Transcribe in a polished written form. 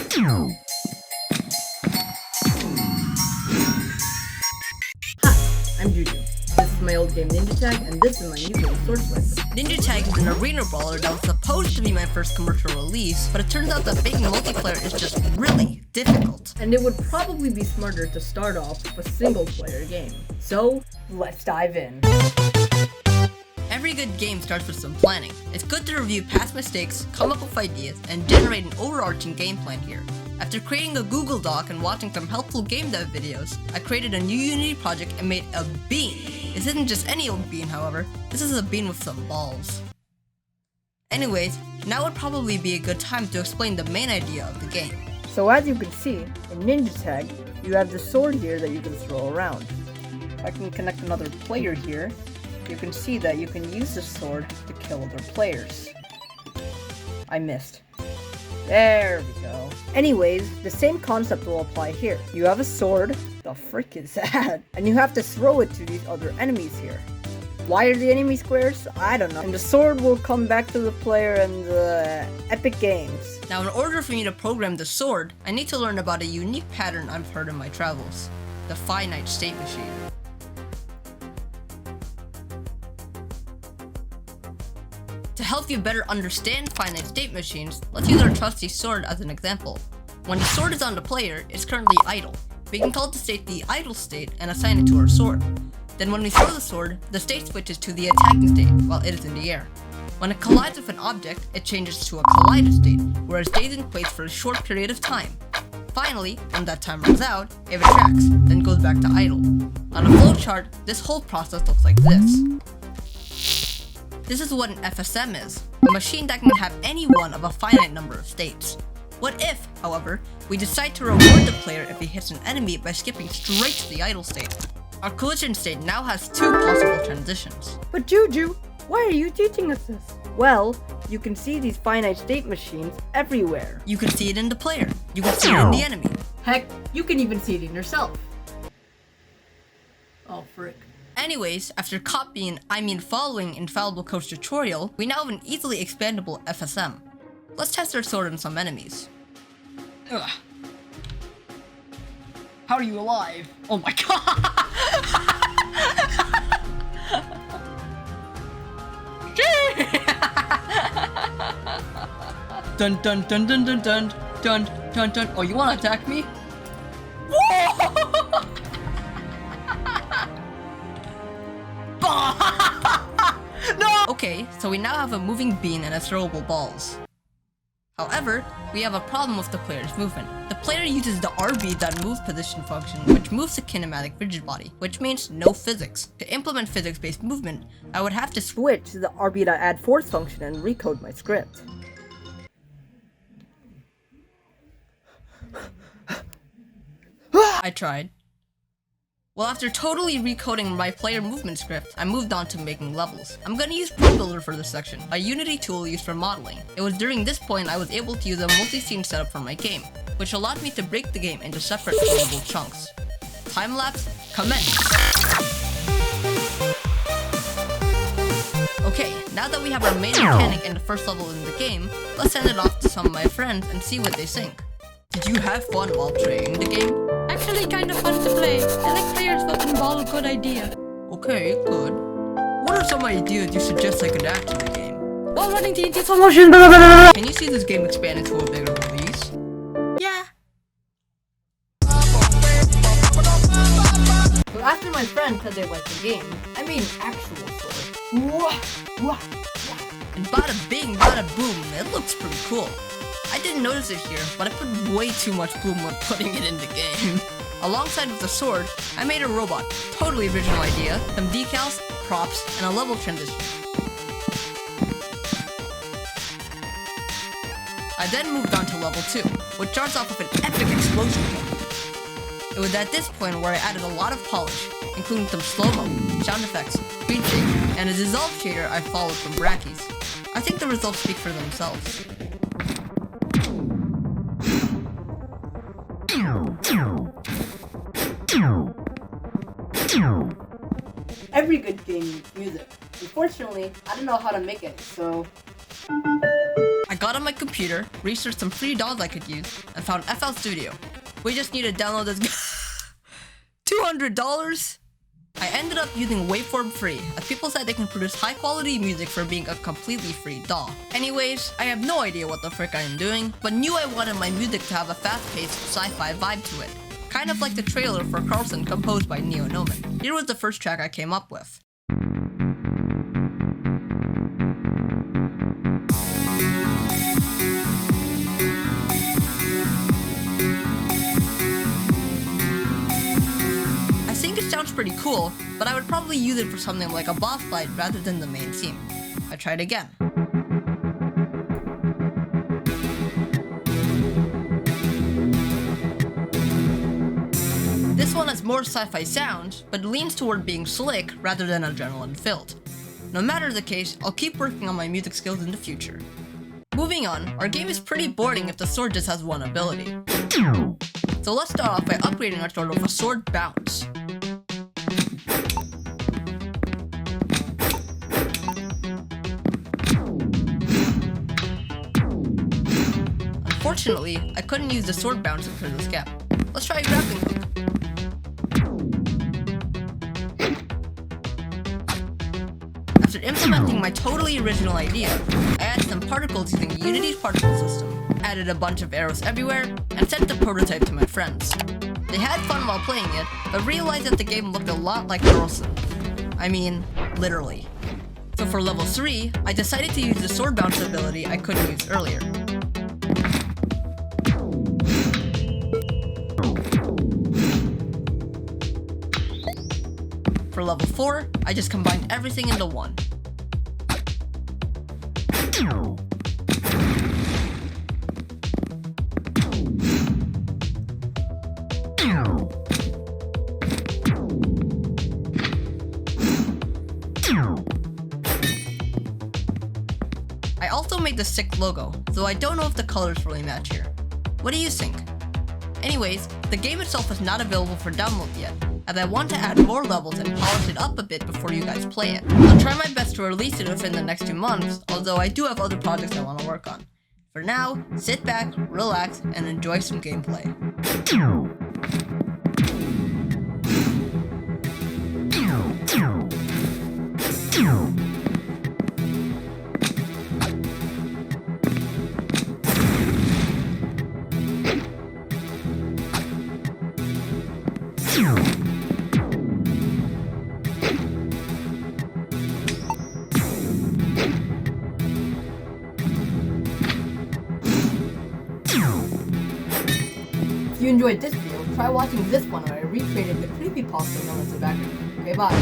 I'm Juju. This is my old game 𝗗𝗘𝗦𝗧𝗜𝗥𝗦, and this is my new game SwordSwipe. 𝗗𝗘𝗦𝗧𝗜𝗥𝗦 is an arena brawler that was supposed to be my first commercial release, but it turns out that making multiplayer is just really difficult. And it would probably be smarter to start off with a single player game. So, let's dive in. Every good game starts with some planning. It's good to review past mistakes, come up with ideas, and generate an overarching game plan here. After creating a Google Doc and watching some helpful game dev videos, I created a new Unity project and made a bean. This isn't just any old bean, however. This is a bean with some balls. Anyways, now would probably be a good time to explain the main idea of the game. So as you can see, in 𝗗𝗘𝗦𝗧𝗜𝗥𝗑, you have the sword here that you can throw around. If I can connect another player here, you can see that you can use the sword to kill other players. I missed. There we go. Anyways, the same concept will apply here. You have a sword, the frick is that? And you have to throw it to these other enemies here. Why are the enemy squares? I don't know. And the sword will come back to the player in the epic games. Now, in order for me to program the sword, I need to learn about a unique pattern I've heard in my travels. The finite state machine. To help you better understand finite state machines, let's use our trusty sword as an example. When the sword is on the player, it's currently idle. We can call the state the idle state and assign it to our sword. Then when we throw the sword, the state switches to the attacking state while it is in the air. When it collides with an object, it changes to a collided state, where it stays in place for a short period of time. Finally, when that time runs out, it retracts, then goes back to idle. On a flowchart, this whole process looks like this. This is what an FSM is, a machine that can have any one of a finite number of states. What if, however, we decide to reward the player if he hits an enemy by skipping straight to the idle state? Our collision state now has two possible transitions. But Juju, why are you teaching us this? Well, you can see these finite state machines everywhere. You can see it in the player. You can see it in the enemy. Heck, you can even see it in yourself. Oh, frick. Anyways, after following Infallible Coach tutorial, we now have an easily expandable FSM. Let's test our sword on some enemies. Ugh. How are you alive? Oh my god! Dun dun dun dun dun dun dun dun dun. Oh, you wanna attack me? Whoa! No! Okay, so we now have a moving bean and a throwable balls. However, we have a problem with the player's movement. The player uses the RB.move position function, which moves the kinematic rigid body, which means no physics. To implement physics-based movement, I would have to switch to the RB.add_force function and recode my script. I tried. Well, after totally recoding my player movement script, I moved on to making levels. I'm gonna use ProBuilder for this section, a Unity tool used for modeling. It was during this point I was able to use a multi-scene setup for my game, which allowed me to break the game into separate playable chunks. Time-lapse, commence! Okay, now that we have our main mechanic and the first level in the game, let's send it off to some of my friends and see what they think. Did you have fun while playing the game? Actually kinda fun to play. I like players fucking ball, a good idea. Okay, good. What are some ideas you suggest I could add to the game? While running TNT slow motion. Can you see this game expand into a bigger release? Yeah. So after my friend said they liked the game, I made an actual sword. And bada bing, bada boom, it looks pretty cool. I didn't notice it here, but I put way too much boom when putting it in the game. Alongside with the sword, I made a robot. Totally original idea, some decals, props, and a level transition. I then moved on to level 2, which starts off with an epic explosion. It was at this point where I added a lot of polish, including some slow-mo, sound effects, screen shake, and a dissolve shader I followed from Brackeys. I think the results speak for themselves. Every good game needs music. Unfortunately, I don't know how to make it, so I got on my computer, researched some free DAWs I could use, and found FL Studio. We just need to download this $200? I ended up using Waveform Free, as people said they can produce high quality music for being a completely free DAW. Anyways, I have no idea what the frick I am doing, but knew I wanted my music to have a fast-paced sci-fi vibe to it. Kind of like the trailer for 𝗗𝗘𝗦𝗧𝗜𝗥𝗦 composed by 𝗂𝗏𝗏. Here was the first track I came up with. I think it sounds pretty cool, but I would probably use it for something like a boss fight rather than the main theme. I tried again. This one has more sci-fi sounds, but leans toward being slick rather than adrenaline-filled. No matter the case, I'll keep working on my music skills in the future. Moving on, our game is pretty boring if the sword just has one ability. So let's start off by upgrading our sword with a sword bounce. Unfortunately, I couldn't use the sword bounce because of this gap. Let's try a grappling hook. After implementing my totally original idea, I added some particles using Unity's particle system, added a bunch of arrows everywhere, and sent the prototype to my friends. They had fun while playing it, but realized that the game looked a lot like Doerksen. I mean, literally. So for level 3, I decided to use the sword bounce ability I couldn't use earlier. For level 4, I just combined everything into one. I also made the sick logo, though I don't know if the colors really match here. What do you think? Anyways, the game itself is not available for download yet, as I want to add more levels and polish it up a bit before you guys play it. I'll try my best to release it within the next 2 months, although I do have other projects I want to work on. For now, sit back, relax, and enjoy some gameplay. If you enjoyed this video, try watching this one where I recreated the creepypasta known as the background. Okay, bye.